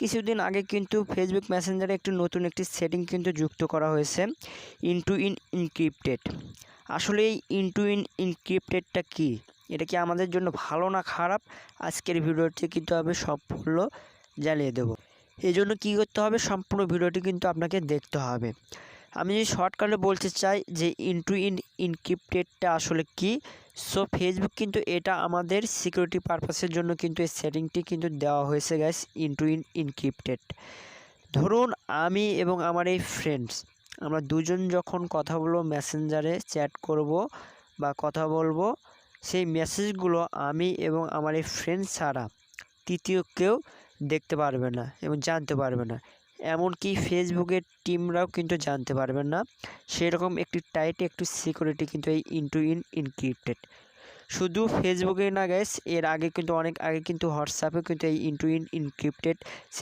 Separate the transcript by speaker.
Speaker 1: কিছুদিন আগে কিন্তু ফেসবুক মেসেঞ্জারে নতুন একটি সেটিং কিন্তু যুক্ত করা হয়েছে, ইনটু এনক্রিপ্টেড। আসলে এই ইনটু এনক্রিপ্টেডটা কি, এটা কি আমাদের জন্য ভালো না খারাপ, আজকের ভিডিওটি কিন্তু আমি সম্পূর্ণ জানিয়ে দেব। এই জন্য কী করতে হবে, সম্পূর্ণ ভিডিওটি কিন্তু আপনাকে দেখতে হবে। আমি যদি শর্টকাটে বলতে চাই যে ইনটু এনক্রিপ্টেডটা আসলে কি। সো ফেসবুক কিন্তু এটা আমাদের সিকিউরিটি পারপাসের জন্য কিন্তু এই সেটিংটি কিন্তু দেওয়া হয়েছে গাইস, ইনটু এনক্রিপ্টেড। ধরুন আমি এবং আমার এই ফ্রেন্ডস, আমরা দুজন যখন কথা বলবো, মেসেঞ্জারে চ্যাট করব বা কথা বলবো, সেই মেসেজগুলো আমি এবং আমার এই ফ্রেন্ড ছাড়া তৃতীয় কেউ দেখতে পারবে না এবং জানতে পারবে না। এমনকি ফেসবুকের টিমরাও কিন্তু জানতে পারবেন না। সেরকম একটি টাইট একটু সিকিউরিটি কিন্তু এই ইনটু এনক্রিপ্টেড। শুধু ফেসবুকে না গাইস, এর আগে কিন্তু অনেক আগে কিন্তু হোয়াটসঅ্যাপে কিন্তু এই ইনটু এনক্রিপ্টেড